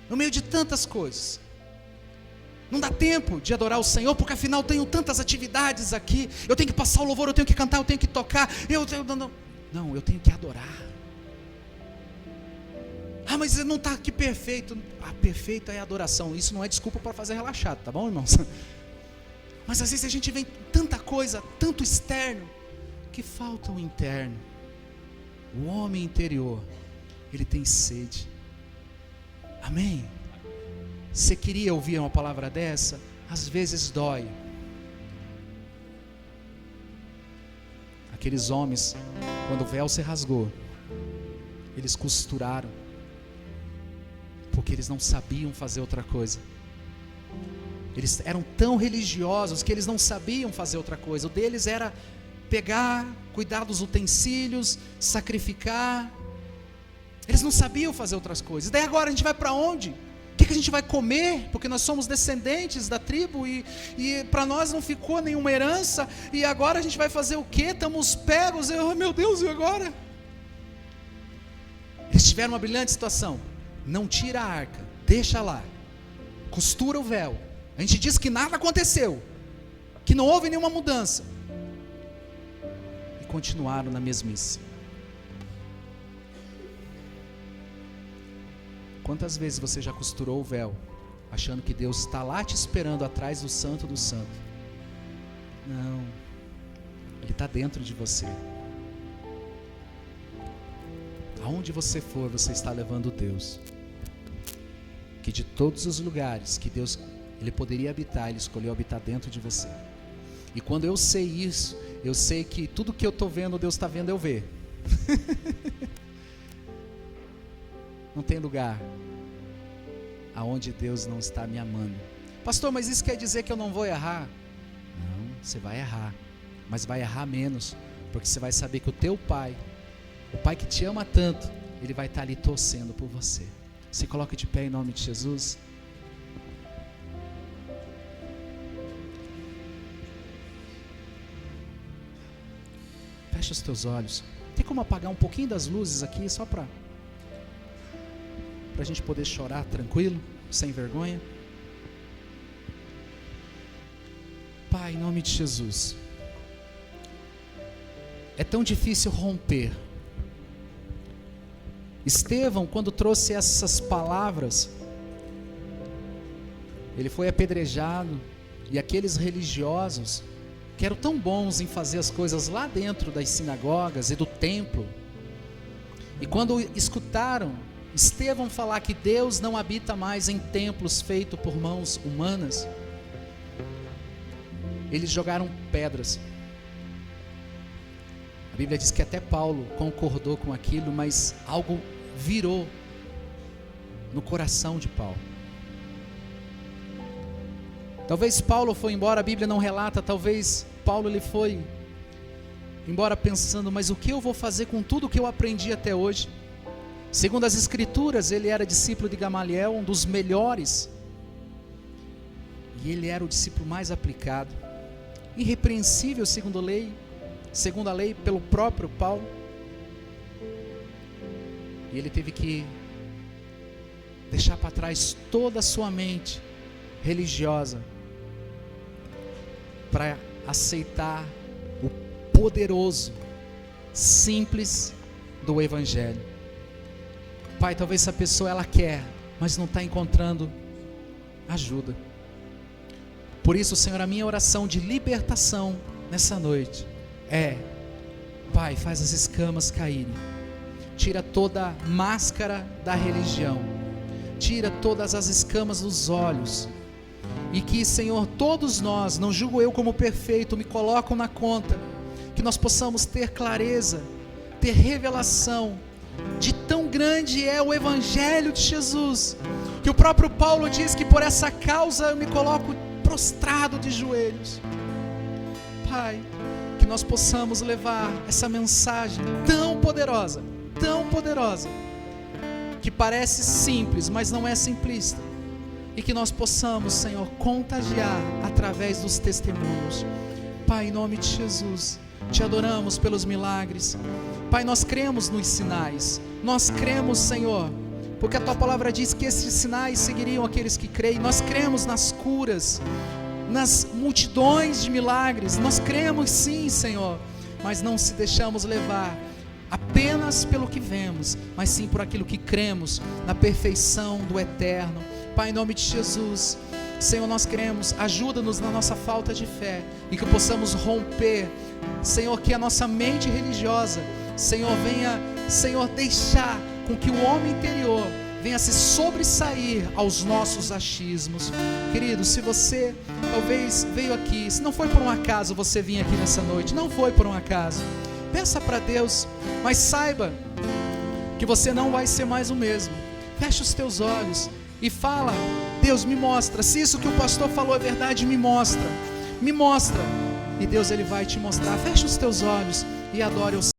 No meio de tantas coisas, não dá tempo de adorar o Senhor, porque afinal tenho tantas atividades aqui, eu tenho que passar o louvor, eu tenho que cantar, eu tenho que tocar, eu tenho que adorar. Ah, mas não está aqui perfeito. Ah, perfeita é a adoração. Isso não é desculpa para fazer relaxado, tá bom, irmãos? Mas às vezes a gente vê tanta coisa, tanto externo, que falta o interno. O homem interior, ele tem sede. Amém? Você queria ouvir uma palavra dessa? Às vezes dói. Aqueles homens, quando o véu se rasgou, eles costuraram, porque eles não sabiam fazer outra coisa. Eles eram tão religiosos que eles não sabiam fazer outra coisa. O deles era pegar, cuidar dos utensílios, sacrificar. Eles não sabiam fazer outras coisas. Daí agora a gente vai para onde? O que a gente vai comer? Porque nós somos descendentes da tribo e para nós não ficou nenhuma herança. E agora a gente vai fazer o quê? Estamos pegos. Meu Deus, e agora? Eles tiveram uma brilhante situação. Não tira a arca, deixa lá, costura o véu. A gente diz que nada aconteceu, que não houve nenhuma mudança, e continuaram na mesmice. Quantas vezes você já costurou o véu, achando que Deus está lá te esperando atrás do santo do santo? Não, Ele está dentro de você. Aonde você for, você está levando Deus. Que de todos os lugares que Deus, Ele poderia habitar, Ele escolheu habitar dentro de você. E quando eu sei isso, eu sei que tudo que eu estou vendo, Deus está vendo eu ver. Não tem lugar aonde Deus não está me amando. Pastor, mas isso quer dizer que eu não vou errar? Não, você vai errar, mas vai errar menos, porque você vai saber que o teu Pai, o Pai que te ama tanto, Ele vai estar ali torcendo por você. Se coloque de pé em nome de Jesus. Fecha os teus olhos. Tem como apagar um pouquinho das luzes aqui, só para a gente poder chorar tranquilo, sem vergonha. Pai, em nome de Jesus. É tão difícil romper. Estevão, quando trouxe essas palavras, ele foi apedrejado, e aqueles religiosos, que eram tão bons em fazer as coisas lá dentro das sinagogas e do templo, e quando escutaram Estevão falar que Deus não habita mais em templos feitos por mãos humanas, eles jogaram pedras. A Bíblia diz que até Paulo concordou com aquilo, mas algo virou no coração de Paulo. Talvez Paulo foi embora, a Bíblia não relata, talvez Paulo ele foi embora pensando, mas o que eu vou fazer com tudo que eu aprendi até hoje? Segundo as Escrituras, ele era discípulo de Gamaliel, um dos melhores, e ele era o discípulo mais aplicado, irrepreensível segundo a lei pelo próprio Paulo, e ele teve que deixar para trás toda a sua mente religiosa para aceitar o poderoso, simples do Evangelho. Pai, talvez essa pessoa ela quer, mas não está encontrando ajuda. Por isso, Senhor, a minha oração de libertação nessa noite é: Pai, faz as escamas caírem, tira toda a máscara da religião, tira todas as escamas dos olhos, e que, Senhor, todos nós, não julgo eu como perfeito, me colocam na conta, que nós possamos ter clareza, ter revelação de tão grande é o Evangelho de Jesus, que o próprio Paulo diz que por essa causa eu me coloco prostrado de joelhos. Pai, que nós possamos levar essa mensagem tão poderosa, que parece simples, mas não é simplista, e que nós possamos, Senhor, contagiar através dos testemunhos. Pai, em nome de Jesus, te adoramos pelos milagres. Pai, nós cremos nos sinais, nós cremos, Senhor, porque a tua palavra diz que esses sinais seguiriam aqueles que creem. Nós cremos nas curas, nas multidões de milagres, nós cremos sim, Senhor, mas não se deixamos levar apenas pelo que vemos, mas sim por aquilo que cremos, na perfeição do eterno. Pai, em nome de Jesus, Senhor, nós queremos, ajuda-nos na nossa falta de fé, e que possamos romper, Senhor, que a nossa mente religiosa, Senhor, venha, Senhor, deixar com que o homem interior venha se sobressair aos nossos achismos. Querido, se você talvez veio aqui, se não foi por um acaso você vir aqui nessa noite, não foi por um acaso, peça para Deus, mas saiba que você não vai ser mais o mesmo. Fecha os teus olhos e fala: Deus, me mostra, se isso que o pastor falou é verdade, me mostra, e Deus ele vai te mostrar. Fecha os teus olhos e adore o Senhor.